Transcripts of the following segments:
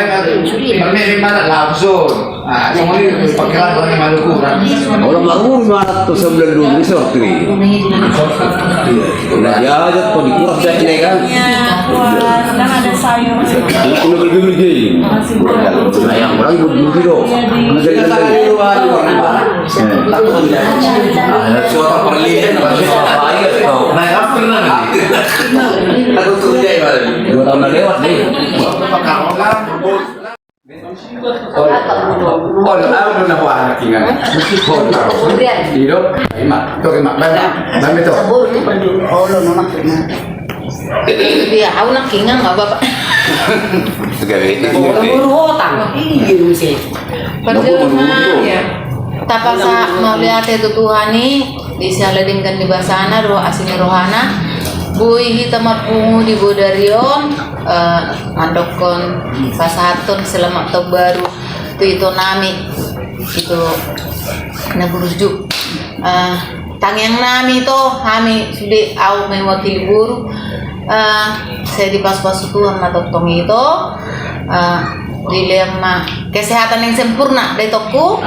Kami mana langsung. Ah, semua ini pakai lagu Maluku kan. Orang Maluku mana tuh sebulan dulu bisa waktu ini. Nah, ya aja kok dikurang saya ini kan. Dan ada sayur. Ini bergigi. Ayam orang dulu dulu. Kita tadi luar. Suara perlihan Nah, apa nanti? Aku tuh dia ada. 2 tahun lewat nih. Oh, aku na buah anak ingat. Hidup, emak, tuh emak, bang itu. Dia aku nak kingan nggak bapak. Buru hutang. Iya sih. Perjalanan ya. Tapasa mau lihat itu Tuhan nih bisa ledingkan di basana roh asini rohana. Bui kita mapungu di Bodarion, mandokon pasaton selamat tahun baru itu nami itu naburujuk. Tangyang nami itu kami sudah au mewakili buru. Saya di pas-pas Tuhan matotong itu dilema kesehatan yang sempurna dari toko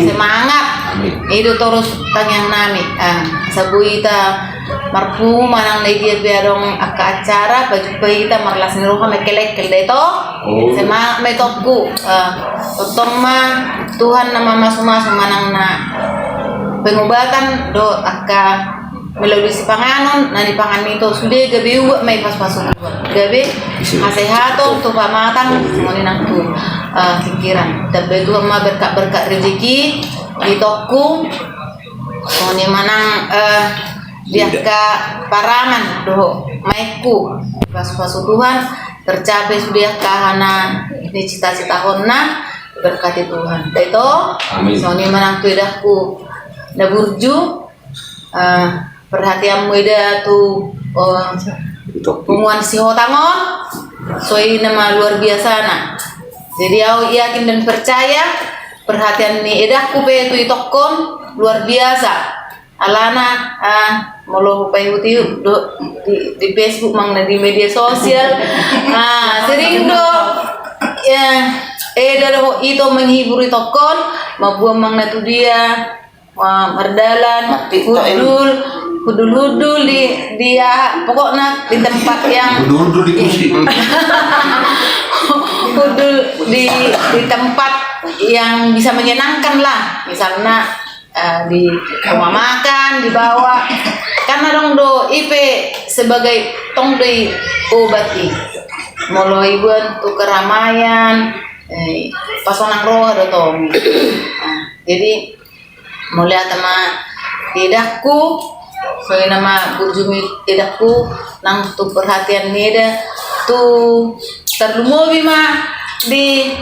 semangat itu terus tangyang nami sabuita marfu manang lagi biarong aka acara baju kita marlas niruha mekelek deh to semangat metokku totong mah Tuhan nama masu-masu manang na pengobatan do aka melalui si panganon na di pangan itu sudah gabi uwa may pas-pasok gabi kasehato tu pamatan semuanya nangku pikiran tapi itu mah berkat rezeki di toko semuanya manang dia ke parangan doh maiku pas-pasok Tuhan tercapai sudah kahana ini cita-cita honna berkati Tuhan itu semuanya manang tu idahku na burju perhatian muda tu pengumuman si hotangon soi nama luar biasa nak jadi aku yakin dan percaya perhatian ni edahku pe tu itokon luar biasa alana molo pe utiu di Facebook mang di media sosial sering do ya eda itu menghibur itokon mabuang mang na tu dia merdalan hudul di dia pokoknya di tempat yang Duduk di kursi. hudul di tempat yang bisa menyenangkan lah misalnya di rumah makan dibawa karena dong do ipe sebagai tong doi obati mulai ibuan tu keramaian pasonang roh do tong jadi mulai sama tidakku soalnya nama burjumi tidakku nang tu perhatian nida tu terlumobi mah di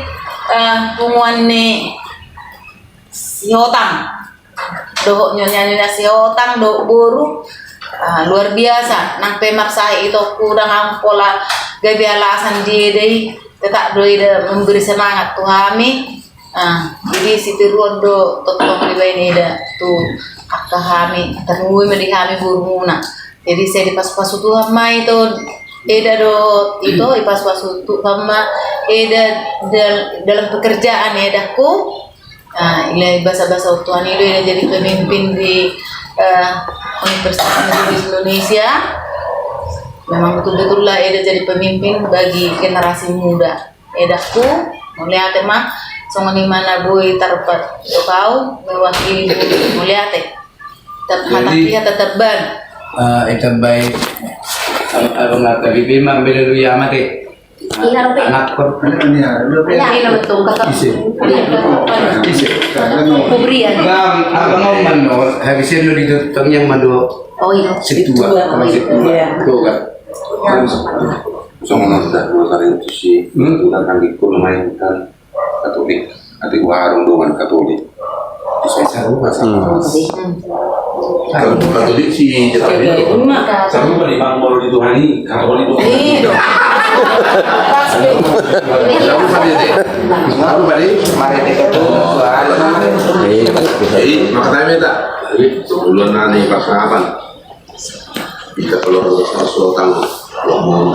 pengumuman ni si hotang doh nyonya si hotang do buru luar biasa nang pemaksa itu kurang pola gabi alasan dia deh tetap doi memberi semangat tuh kami jadi situ rondo totong di ini dah tu akah kami tanui medi kami burmuna jadi saya di pas-pas itu hama itu eda do itu di pas-pas itu hama eda dalam pekerjaan edaku ilai bahasa-bahasa Tuhan itu eda jadi pemimpin di Universitas Negeri Indonesia memang betul-betul lah eda jadi pemimpin bagi generasi muda edaku melihat mah di mana boy terpat kau mewakili muliate tapi tetap ban Itu baik. Abang kata bibi mak bela dulu ya mati. Anak kor. Ini betul kakak. Isi. Kubrian. Abang mau mano habisin lu di tong yang mano. Oh iya. Situa. Tuh kan. Soalnya kemarin itu sih tentang ikut memainkan Katolik, nanti warung dengan Katolik. Saya seru masalah. Kalau Katolik sih jadi seru balik bang mau dituhani Katolik itu. Seru balik mari itu jadi makanya minta sebelum nanti persahabat kita kalau sesuatu ngomong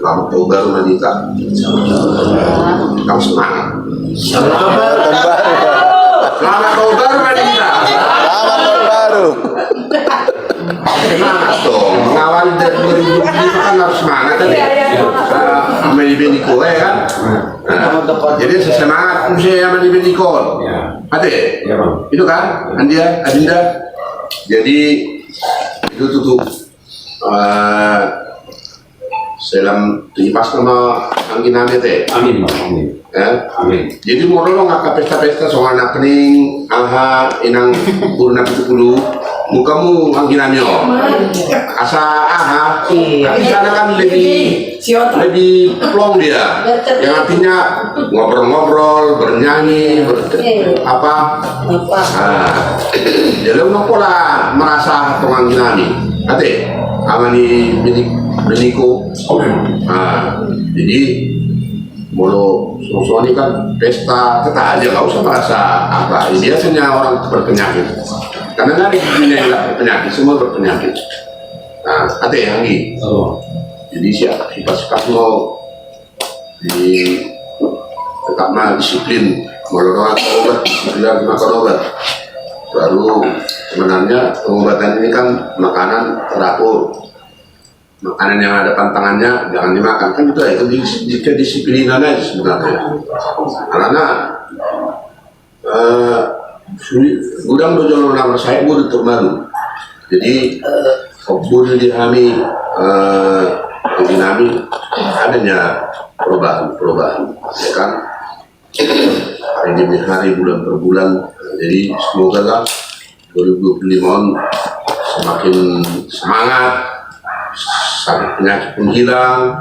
Selamat tahun baru Manita. Kamu semangat. Selamat tahun baru. Selamat tahun baru Manita. Selamat tahun baru. Semangat dong. Mengawali dari 2005 kan harus semangat kan ya. Sama di Beniko ya kan. Nah, jadi semangat saya sama di Beniko. Ade, itu kan Andia, Adinda. Jadi itu tutup. Selam tipas nama angin ame teh. Amin, amin. Ya. Amin. Jadi mau lo nggak pesta-pesta soal anak kening, aha, inang purna 70, mukamu angin ame oh. Asa aha, tapi sana kan lebih plong dia, yang artinya ngobrol-ngobrol, bernyanyi, apa. Jadi lo pola merasa angin ame, ate, amani Beniko. Jadi mulu ini kan pesta kita aja nggak usah merasa apa. Biasanya orang berpenyakit karena nggak ada dunia yang nggak berpenyakit, semua berpenyakit. Nah, ada yang ini. Jadi sifat mau di tetap disiplin, mau obat, disiplin makan obat. Baru sebenarnya pengobatan ini kan makanan teratur. Makanan yang ada pantangannya jangan dimakan, kan itu kedisiplinan aja sebenarnya. Karena gudang dojo nama saya guru terbaru, jadi guru dihami dinami adanya perubahan, ya kan? Hari demi hari, bulan per bulan. Jadi semoga lah 2025 semakin semangat. Sakit penyakit pun hilang,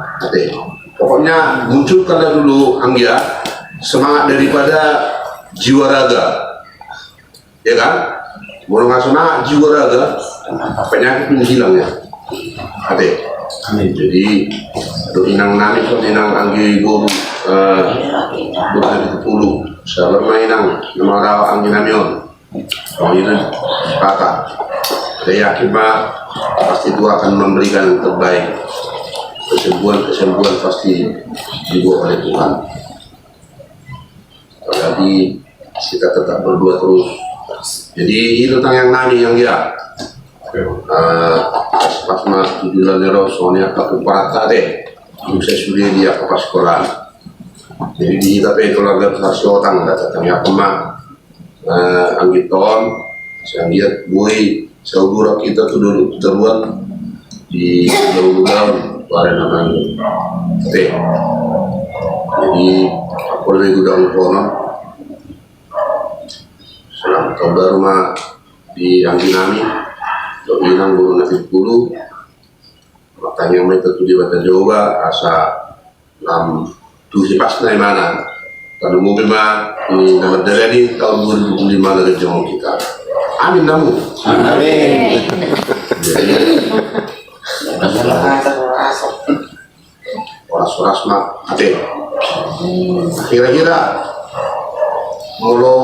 pokoknya munculkanlah dulu Anggia semangat daripada jiwa raga, ya kan? Mau nggak semangat jiwa raga, penyakit pun hilang ya, Jadi inang nami kan inang Anggi guru dari 10, saya bermainang nama rawa Anggi namion, kalau ini kata, saya yakin pasti itu akan memberikan yang terbaik. Kesembuhan pasti dibawa oleh Tuhan. Jadi kita tetap berdoa terus. Jadi itu tentang yang nani yang dia. Pas mas tujuan nero soalnya aku parata deh. Saya sudah dia ke sekolah. Jadi di tapi keluarga besar Siotan datangnya pemah Anggiton, saya lihat boy. Saudara kita tuh dulu teruan di gudang pada namanya teh. Jadi aku dari gudang kono. Selamat tahun baru mah di Angginami, Inang guru nasi 10. Makanya mereka tuh di Bata Jawa asa tuh si pas dari mana? Kalau mobil mah ini nama dari tahun 2005 dari Jawa kita. Amin namu. Amin. Oras-oras mak ate. Kira-kira mulu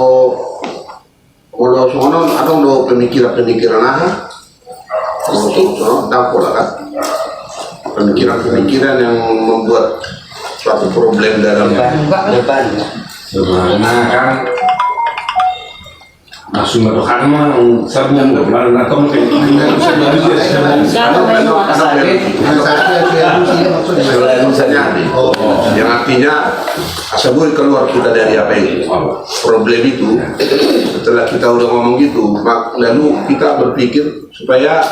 sono ada do pemikiran aha. Sono dampola kan. Pemikiran yang membuat suatu problem dalam depan. Sebenarnya kan langsung berdoa mah sabun nggak pernah nonton kayak yang artinya asabul keluar kita dari apa ini problem itu. Setelah kita udah ngomong gitu, lalu kita berpikir supaya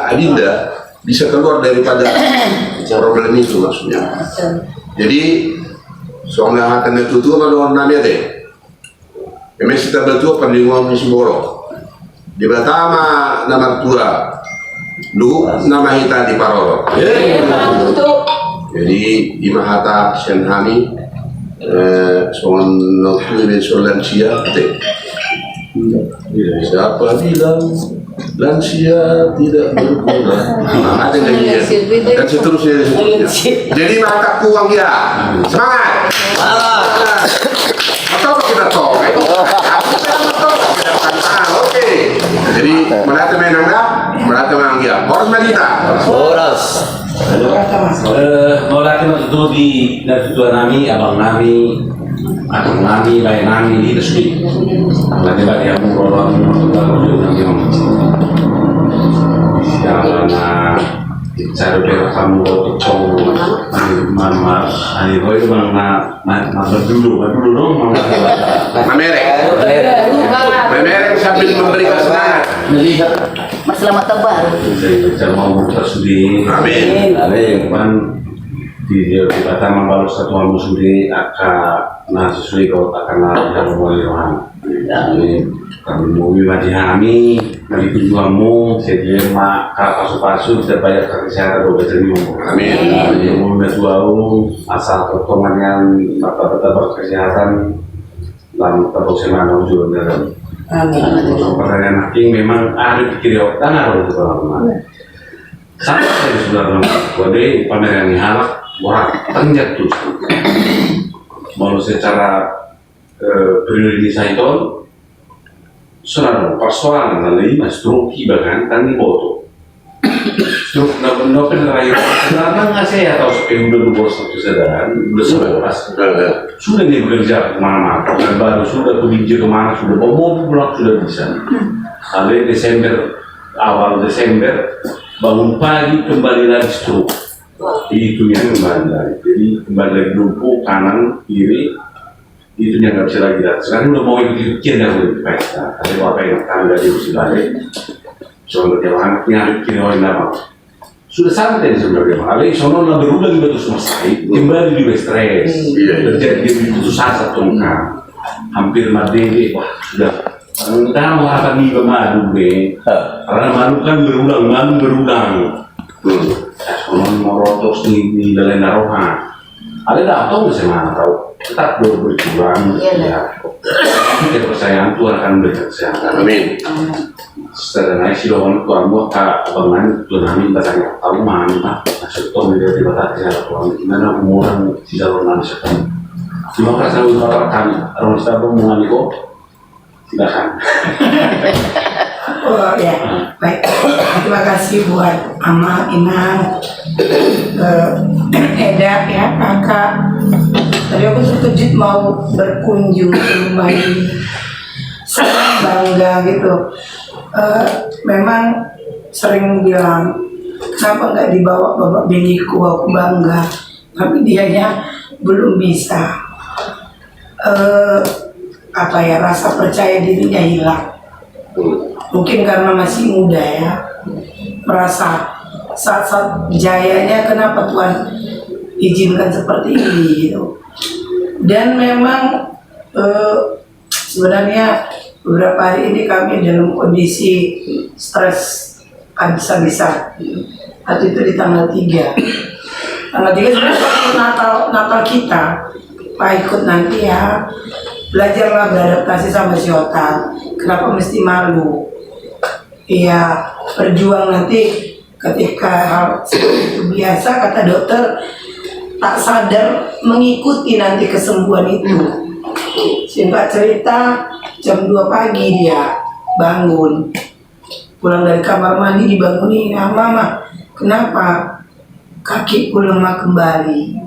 Adinda bisa keluar daripada problem itu maksudnya. Jadi soalnya hatanya tutup ada orang namanya deh. Memang kita betul pendingon misi borok. Di pertama nama tua, lu nama kita di Paroro. Jadi di Mahata Senhami, soal nafsu dan soal lansia, siapa bilang lansia tidak berguna? Ada lagi dan seterusnya. Jadi mataku uang ya, semangat. Atau kita tahu, oke. Jadi melata menangga, melata menangga. Boros Madita. Boros. mau lagi itu dari tuan nami, abang nami, akang nami, bayi nami itu sih. Lagi bagi yang orang jalan cara berkamu cowok mama ani boy itu bang dulu dong Mamerek sambil memberi kesenangan. Selamat tebar. Saya mau tersudi. Amin. Kan di Batam membalas satu amu sudi akan sesuai kau akan yang boleh ini kami mau dihami dari tujuanmu sedia mak pasu-pasu kita bayar kesehatan doa terima. Amin. Yang mau berjuang asal potongan bapak-bapak kesehatan dalam terus semangat juga dalam. Pertanyaan hakim memang ada di kiri otak ada di dalam. Sampai saya sudah kode pameran ini halak orang tanjat tuh. Mau secara periode saya itu soal persoalan nanti mas stroke bahkan tani foto. Stroke no penerayu selama ngasih atau sepuluh udah satu sedang udah 11 sudah nih bekerja kemana-mana dan baru sudah bekerja kemana sudah bawa pulang sudah bisa. Kali awal Desember bangun pagi kembali lagi stroke. Itu yang kembali lagi. Jadi kembali lagi lumpuh kanan kiri itu yang nggak bisa lagi. Sekarang udah mau ikut yang udah pesta. Tapi bapak yang tangga di usia balik. Soalnya dia anaknya kiri orang nama. Sudah santai sebenarnya. Alih soalnya berulang betul selesai. Kembali juga stres. Terjadi di putus asa tongkang. Hampir mati. Wah sudah. Tahu apa nih pemadu be? Karena madu kan berulang. Soalnya mau rotos di dalam naroha. Ada datang ke sana tahu. Tetap berjuang. Ya. Kepercayaan Tuhan akan berkesehatan. Amin. Setelah naik silawan Tuhan buat kebangan Tuhan amin bertanya tahu mana masuk Tuhan dia dibatasi Tuhan gimana umurang silawan nanti sekarang. Terima kasih untuk kami. Orang kita berhubungan itu silakan. Oh ya, baik. Terima kasih buat Ama, Inang, Eda ya, kakak. Tadi aku terkejut mau berkunjung ke rumah ini, sangat bangga gitu. Memang sering bilang, kenapa nggak dibawa bapak biniku, aku bangga. Tapi dianya belum bisa. Rasa percaya dirinya hilang. Mungkin karena masih muda ya, merasa saat-saat jayanya kenapa Tuhan izinkan seperti ini gitu. Dan memang sebenarnya beberapa hari ini kami dalam kondisi stres habis-habisan. Waktu itu di tanggal 3. Tanggal 3 sebenarnya Natal kita. Pak ikut nanti ya, belajarlah beradaptasi sama si otak. Kenapa mesti malu? Iya, berjuang nanti ketika hal seperti itu biasa, kata dokter, tak sadar mengikuti nanti kesembuhan itu. Singkat cerita, jam 2 pagi dia bangun, pulang dari kamar mandi dibangunin, mama, kenapa kakiku lemah kembali?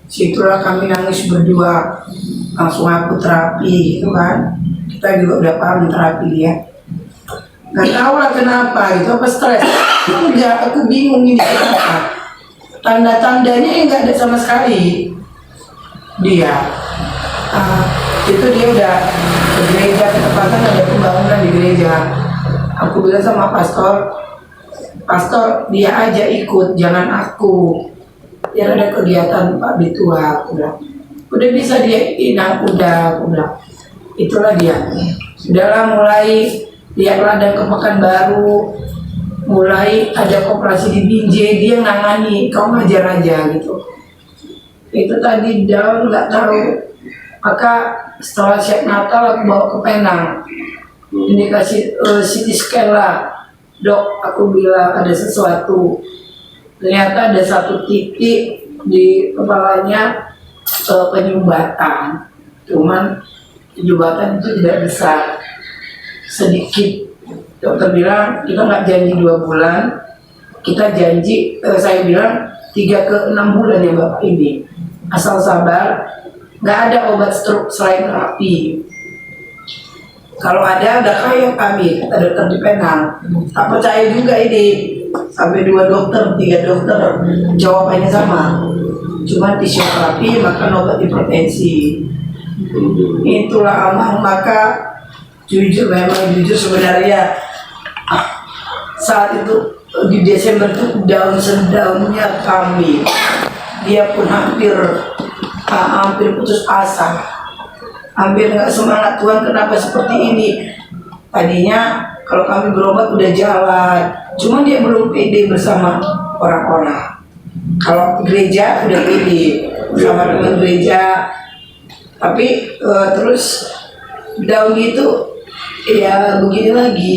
Situlah kami nangis berdua, langsung aku terapi gitu kan. Kita juga udah paham terapi dia. Gak tau lah kenapa, itu apa stres? Enggak, aku bingung ini kenapa. Tanda-tandanya nggak ada sama sekali. Dia, itu dia udah ke gereja, ketepatan ada pembangunan di gereja. Aku bilang sama pastor dia aja ikut, jangan aku. Biar ada kegiatan Pak Bitua, aku bilang. Udah bisa dia Inang, udah, aku bilang. Itulah dia. Sudahlah mulai lihat ladang ke Pekanbaru, mulai ada koperasi di Binjai, dia nangani, kau ngajar aja gitu. Itu tadi down nggak tahu. Maka setelah siap Natal aku bawa ke Penang. Ini kasih CT scan lah, dok. Aku bilang ada sesuatu. Ternyata ada satu titik di kepalanya penyumbatan. Cuman penyumbatan itu tidak besar, sedikit. Dokter bilang kita nggak janji 2 bulan, kita janji, saya bilang 3 3 ke 6 bulan ya Bapak ini. Asal sabar, nggak ada obat stroke selain terapi. Kalau ada, udah kaya kami, kata dokter di Penang. Tak percaya juga ini, sampai 2 dokter, 3 dokter, jawabannya sama. Cuma fisioterapi, makan obat hipertensi. Itulah Amang, maka jujur sebenarnya saat itu di Desember itu daun-daunnya kami, dia pun hampir putus asa, hampir nggak semangat. Tuhan kenapa seperti ini? Tadinya kalau kami berobat udah jalan, cuma dia belum pede bersama orang-orang. Kalau gereja udah pede sama teman gereja, tapi terus daun itu ya begini lagi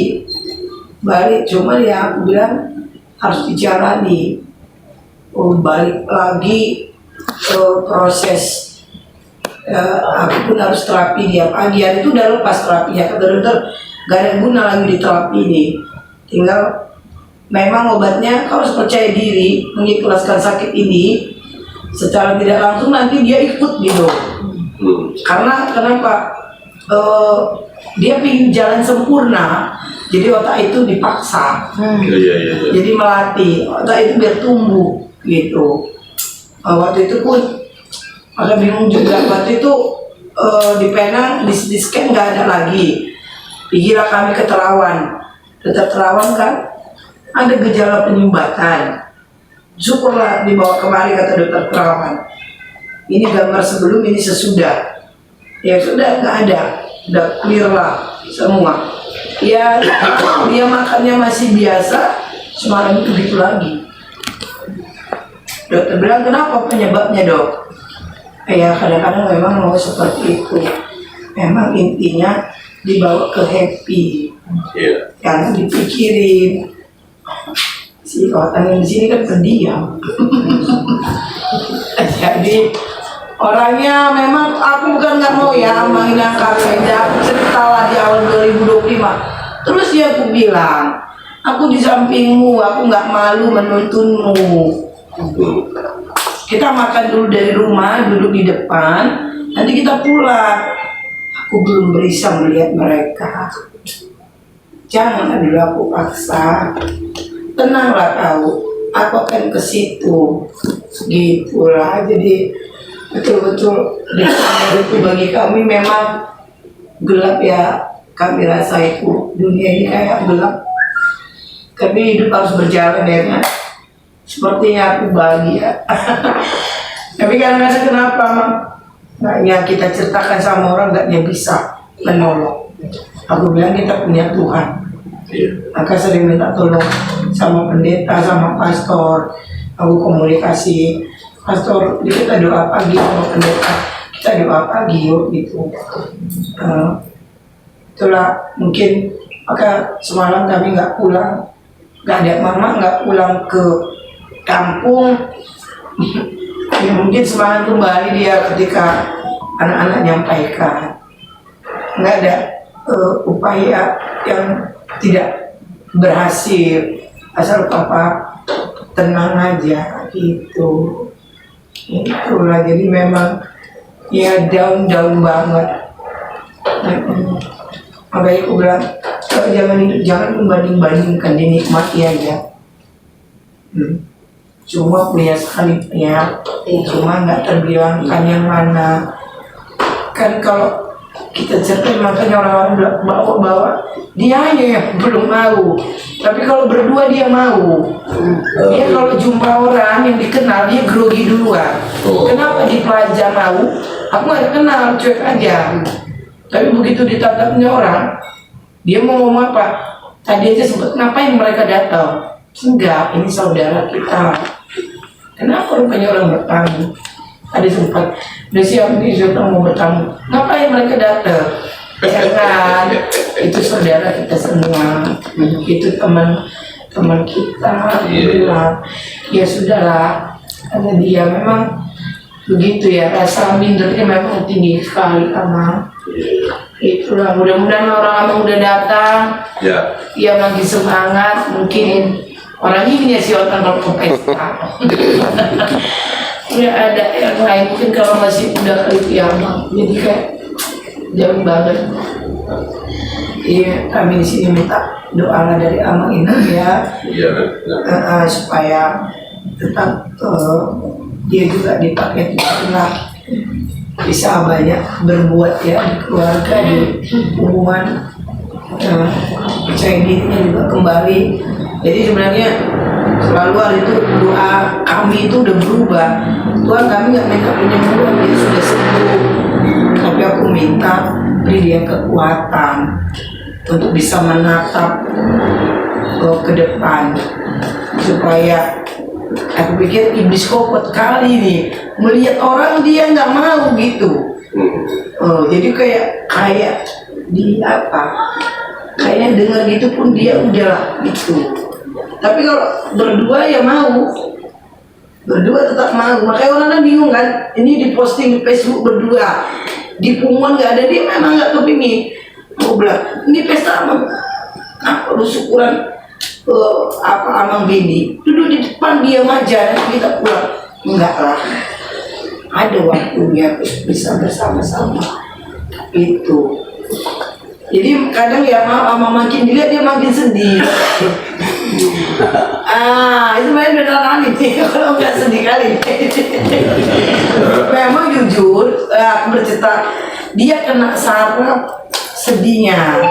balik. Cuma ya aku bilang harus dijalani. Balik lagi proses. Aku pun harus terapi dia. Pagi hari itu udah lepas terapinya, kata dokter gak ada guna lagi di terapi ini. Tinggal memang obatnya kau harus percaya diri mengikhlaskan sakit ini. Secara tidak langsung nanti dia ikut gitu. Karena kenapa? Dia ingin jalan sempurna, jadi otak itu dipaksa. Jadi melatih otak itu biar tumbuh gitu. Waktu itu pun agak bingung juga. Waktu itu di Penang di scan nggak ada lagi. Dikira kami ke Terawan. Tetap Terawan kan ada gejala penyumbatan. Syukurlah dibawa kemari, kata dokter Terawan. Ini gambar sebelum, ini sesudah. Ya sudah, nggak ada, udah clear lah semua. Ya dia makannya masih biasa, semalam itu gitu lagi. Dokter bilang kenapa, penyebabnya dok? Ya kadang-kadang memang mau seperti itu. Memang intinya dibawa ke happy, karena dipikirin. Si orang yang di sini kan pendiam. Jadi orangnya memang, aku bukan nggak mau ya menghinakan saja. Aku ceritalah di awal 2025. Terus dia aku bilang, aku di sampingmu, aku nggak malu menuntunmu. Kita makan dulu dari rumah, duduk di depan, nanti kita pulang. Aku belum bisa melihat mereka. Jangan dulu aku paksa. Tenanglah kau, aku akan ke situ. Gitulah. Jadi betul-betul itu bagi kami memang gelap ya. Kami rasa itu dunia ini kayak gelap, tapi hidup harus berjalan ya kan. Sepertinya aku bahagia. Tapi kadang-kadang kenapa Mang? Yang kita ceritakan sama orang gak dia bisa menolong. Aku bilang kita punya Tuhan. Maka sering minta tolong sama pendeta, sama pastor. Aku komunikasi, pastor, kita doa pagi sama pendeta, kita doa pagi yuk gitu. Itulah mungkin, maka semalam kami nggak pulang, nggak ada mama, nggak pulang ke kampung. Ya, mungkin semalam kembali dia ketika anak-anak nyampaikan, nggak ada upaya yang tidak berhasil, asal papa tenang aja gitu. Itulah, jadi memang ya down banget. Makanya aku bilang jangan membanding-bandingkan, dinikmati aja. Cuma punya sekali ya, cuma nggak terbilangkan yang mana. Kan kalau kita cerita makanya orang-orang bawa dia aja yang belum mau, tapi kalau berdua dia mau. Dia kalau jumpa orang yang dikenal dia grogi duluan. Kenapa di Plaza mau? Aku nggak kenal, cuek aja. Tapi begitu ditatapnya orang, dia mau ngomong apa? Tadi aja sempat ngapain mereka datang? Enggak, ini saudara kita. Kenapa rupanya orang bertamu? Ada sempat, udah siap nih sudah mau bertamu. Ngapain mereka datang? Jangan, itu saudara kita semua, itu teman kita. Bilang, ya sudahlah, karena dia memang begitu ya, rasa mindernya memang tinggi sekali Amang. Itulah, mudah-mudahan orang Amang udah datang, ya makin semangat, mungkin Orang ini ya si Otan kalau ke pesta. Ya ada yang lain mungkin kalau masih muda kali itu ya Amang. Jadi kayak jauh banget. Iya, kami di sini minta doa dari Amang ini ya. Iya. Supaya tetap dia juga dipakai Tuhan lah, bisa banyak berbuat ya di keluarga, di hubungan, percaya dirinya juga kembali. Jadi sebenarnya selalu hari itu doa kami itu udah berubah. Tuhan, kami nggak minta penyembuhan, dia sudah sembuh, tapi aku minta beri dia kekuatan untuk bisa menatap ke depan, supaya aku pikir iblis kokot kali nih melihat orang dia nggak mau gitu. Jadi kayak di apa? Kayaknya dengar gitu pun dia udahlah gitu. Tapi kalau berdua ya mau, berdua tetap mau. Makanya orang bingung kan? Ini diposting di Facebook berdua, di pengumuman nggak ada, dia memang nggak kepingin. Aku bilang ini pesta apa lu syukuran apa Amang Bini duduk di depan diam aja kita pulang. Enggak lah, ada waktunya bisa bersama-sama itu. Jadi kadang ya makin dilihat dia makin sedih. Itu main beneran nih kalau nggak sedih kali. Memang jujur aku bercerita dia kena saraf sedihnya.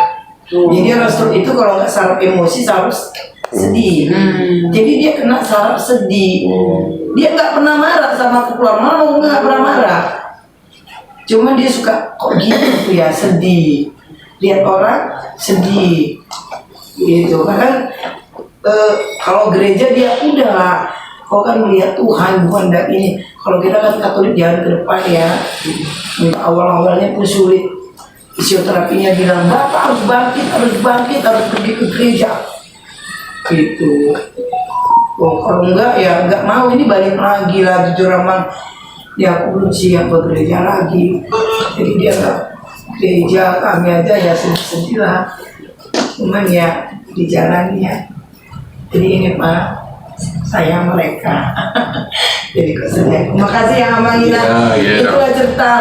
Jadi Rasul itu kalau nggak saraf emosi saraf sedih. Jadi dia kena saraf sedih. Dia nggak pernah marah sama aku pulang malam, nggak pernah marah. Cuma dia suka kok gitu ya, sedih. Lihat orang sedih gitu. Bahkan kalau gereja dia udahlah, kau kan melihat Tuhan bukan dari ini. Kalau kita kan Katolik jalan ke depan ya. Awal-awalnya pun sulit. Fisioterapinya bilang Bapak harus bangkit, harus pergi ke gereja gitu. Kalau enggak ya enggak mau, ini balik lagi lah jujur Amang. Ya aku belum siap bekerja lagi. Jadi dia enggak gereja, kami aja ya sedih-sedih lah. Cuman ya di jalannya. Jadi ini Pak, saya mereka. Jadi kok sedih. Terima kasih ya Amang Ina. Itulah cerita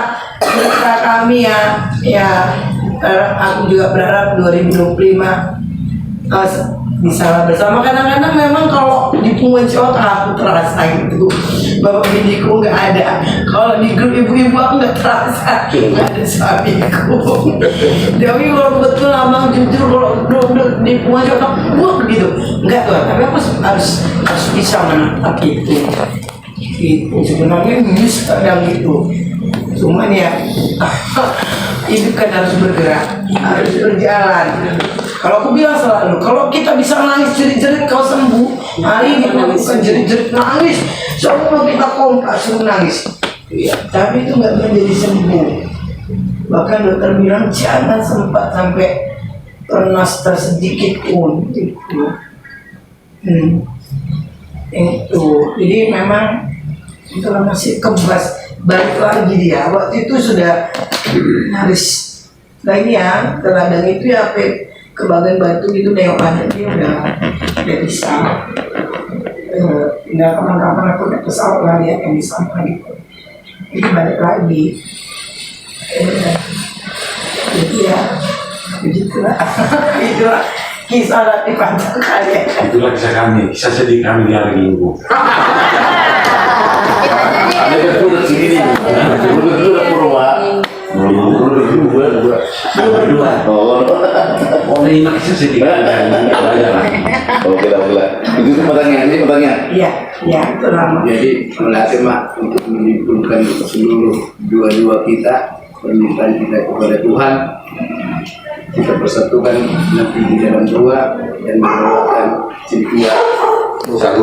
kami ya. Aku juga berharap 2025 bisa bersama. Kadang-kadang memang kalau di punggung cowok aku terasa gitu, bapak biniku nggak ada. Kalau di grup ibu-ibu aku nggak terasa nggak ada suamiku. Tapi kalau betul Amang jujur kalau di punggung cowok buat gitu nggak tuh. Tapi aku harus bisa menatap itu. Itu sebenarnya nyus kadang gitu. Cuman ya hidup kan harus bergerak, harus berjalan. Kalau aku bilang selalu, kalau kita bisa nangis jerit-jerit kau sembuh, hari ini bukan jerit-jerit nangis, semua kita kompak suruh nangis. Tapi itu nggak menjadi sembuh. Bahkan dokter bilang jangan sempat sampai ternas tersedikit pun. Itu, jadi memang kalau masih kebas balik lagi dia. Waktu itu sudah harus lagi ya, ke ladang itu ya ke bagian batu itu neokannya dia udah bisa. Tinggal kapan-kapan aku udah pesawat lah lihat yang di sana gitu. Jadi balik lagi. Jadi ya begitulah. Itulah kisah latih panjang kalian. Itulah kisah kami, kisah sedih kami di hari Minggu. Ada berdua sini nih. Berdua Purwa. Berdua. Oh, ini kisah sedih kami. Oke lah. Itu pertanyaan. Iya, itu lama. Jadi melatih mak untuk menyimpulkan seluruh dua kita, permintaan kita kepada Tuhan, kita persatukan nanti di dalam doa dan mendoakan Cynthia. Satu.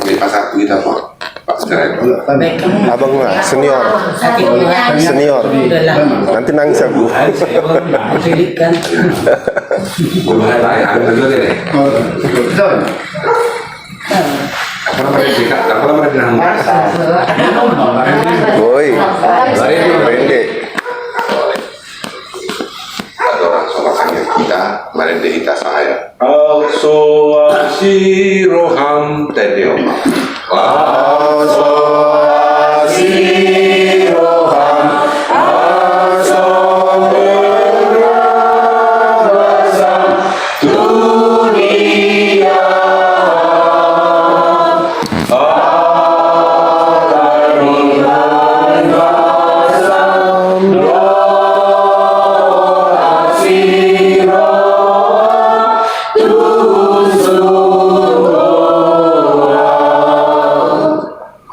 Lepas satu kita Pak Sekarang. Abang lah, senior. Nanti nangis aku. Boleh tanya, ada dulu deh. Apa mereka bilang? Woi, pendek. Ada orang sholat kita Mari kita saya. So asiroham tedeo.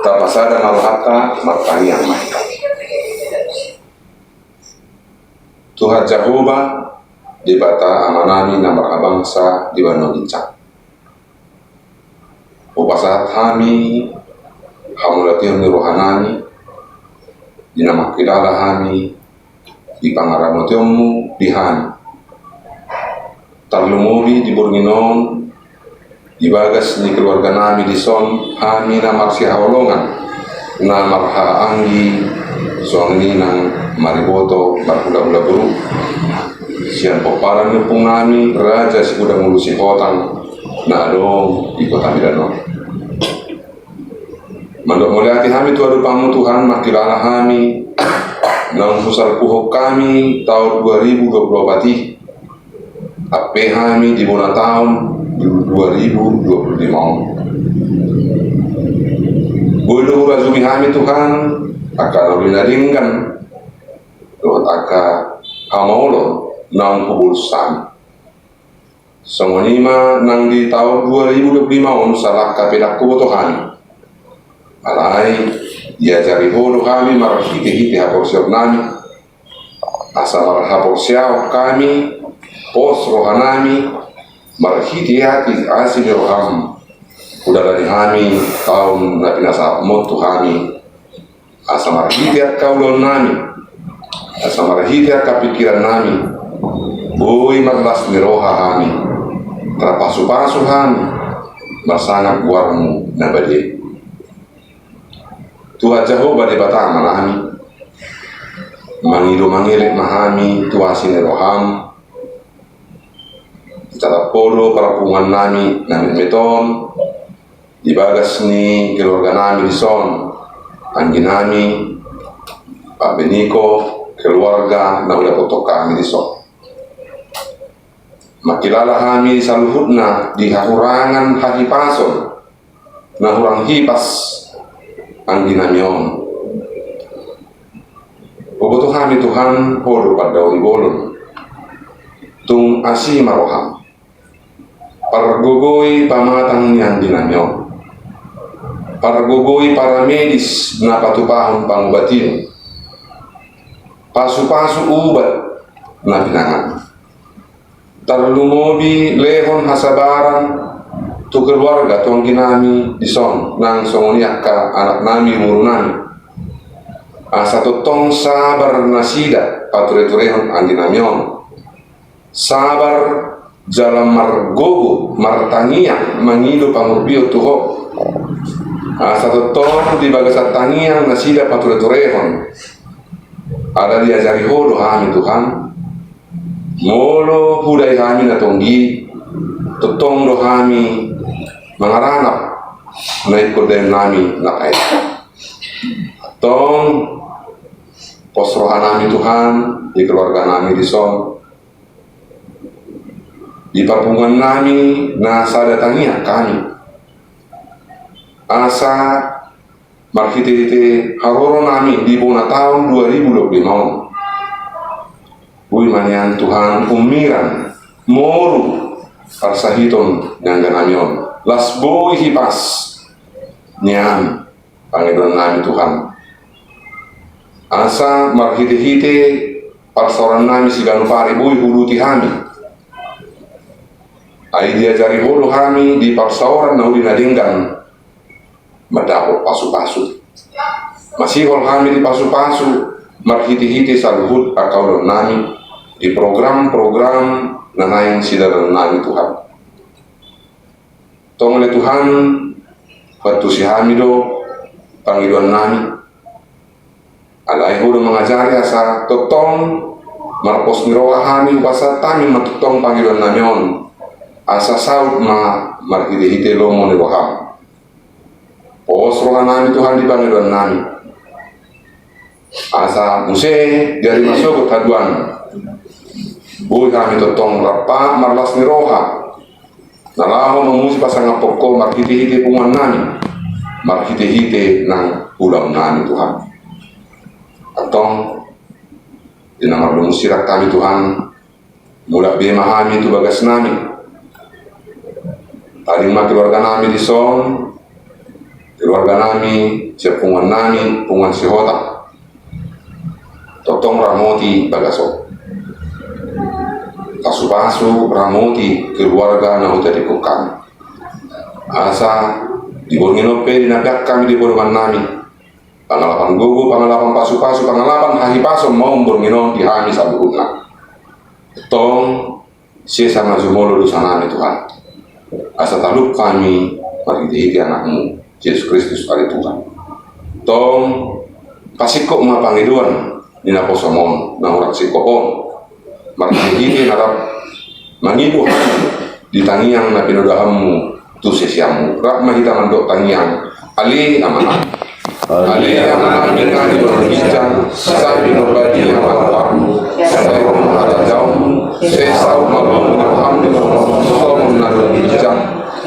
Tapasada malhata martani yang main. Tuhan Jehovah di bata amanani na marhabangsa di bano gincang. Upasahat kami hamulatiyon ni rohanani di nama kilala kami di pangaramotiyomu di hani. Tarlumubi di Burginon di bagas ni keluarga nami di son kami na magsihawalongan na marhaanggi son ninang mariboto barhula-hula buru siyan poparan nupung nami raja si kudang ulusi hotang na adong di kota Milano. Mandok muliati kami tuadu pamu Tuhan makilala kami nang pusal puhok kami tahun 2024 ape kami di bulan tahun 2025. Bodoh razumi kami Tuhan akan ulinadingkan Tuhan akan hamaulon nang kubulsan semonima nang di tahun 2025 salah kapedak kubotohan alai diajari holo kami marahiti-hiti haporsiok nami asa marhaporsiok kami pos rohanami marhiti hati asli roham udah dari kami tahun na pinasa motu kami asa marhiti at kaulon nami asa marhiti at kapikiran nami boy maglas ni roha kami trapasu-pasu kami masangat buarmu na badi Tuhan Jehovah di batang manami mangido mangilik mahami tuasin roham cara polo parapungan nami namin meton di bagas ni keluarga nami di son anggi nami Pak Beniko keluarga na udah kotok kami di son makilala kami saluhutna di hakurangan hahipason na hurang hipas anggi nami on boboto kami Tuhan polo pada bolon tung asi maroham pargogoy pamatang yang dinamyo pargogoy para medis na patupahon pangubatin pasu-pasu ubat na pinangan tarlumobi lehon hasabaran tu keluarga tuang ginami di son nang songoniak ka anak nami umur nami asa totong sabar nasida pature-turehon angginamyon sabar jalan margogo martaniang mangido pangurpio tuho asa totong di bagasat taniang nasida pature-turehon ada diajari holo kami Tuhan molo hudai kami na tonggi totong do kami mangaranap na ikoden nami na kaya tong posrohan nami Tuhan di keluarga nami di son di papungan nami na sadatangnya kami asa marhiti-hiti haroro nami di bulan tahun 2025 manian Tuhan umiran moru parsahiton nyangga namion lasboy hipas nyam pangidon nami Tuhan asa marhiti-hiti parsoran nami si ganupari boy huluti kami ay diajari hulu kami di parsoran na uli nadinggan madapot pasu-pasu masihol kami di pasu-pasu marhiti-hiti sa luhut akaulon nami di program-program na naing sidaran nami Tuhan tong oleh Tuhan waktu si hamido panggiluan nami alai hulu mengajari asa totong marpos niroahani upasa tami matutong Panginoon namin asa saud marhite-hite lomo ni waham. Pos rohan namin Tuhan di Panginoon namin. Asa muse dari masuk haduan. Buhi kami tutong rapa marlas ni roha. Nalaho memusi pasang pokok marhite-hite pungan namin. Marhite-hite ng ulam namin Tuhan. Atong dinamar lumusirak kami Tuhan. Mula bimahami itu bagas namin. Tarimah keluarga nami di son, keluarga nami, sepungan nami, pungan sihota, totong ramoti bagaso, kasu-kasu ramoti keluarga na udah dikukan, asa dibornginope dinagak kami di borman nami, pangalapan gugu, pangalapan pasu-pasu, pangalapan hahipaso mau borngino di hami sabuhuna, tong sisa mazumolo dosa nami Tuhan. Asa taluk kami marhiti anakmu Yesus Kristus ari Tuhan. Tong pasiko mga Panginoon ni naposomon na urang sikopon. Marhiti narap mangibu di tangiang na pinodahammu tu sesiamu. Rak mahita mandok tangiang ali amanah. Ali amanah dengan diberbincang sa pinobadi yang malapang. Saya ada jauh. Saya tahu malu alhamdulillah somun nalu bijak.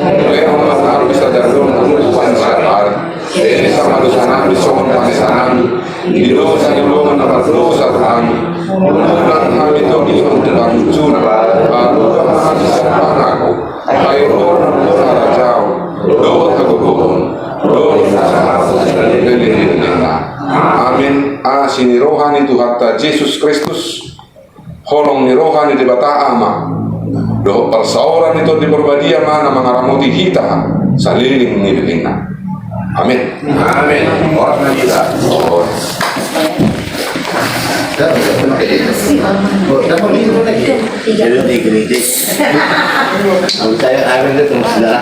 Leho masaru bisa jadul bukan sabar. Ini sama dosa nabi somun panesanan. Di dosa ilmu mendapat dosa kami. Bukan kami itu diuntukkan cuna. Baru kami sepanang aku. Ayo orang ada jauh. Doa keguguran. Amin. Asini rohani tu hatta Yesus Kristus. Holong ni rohani di bata ama. Doh persauran itu di berbadia mana mengaramuti kita saliling ni bilina. Amin. Amin. Orang kita. Oh. Dapat minum lagi. Jadi dikritik. Saya amin itu sudah.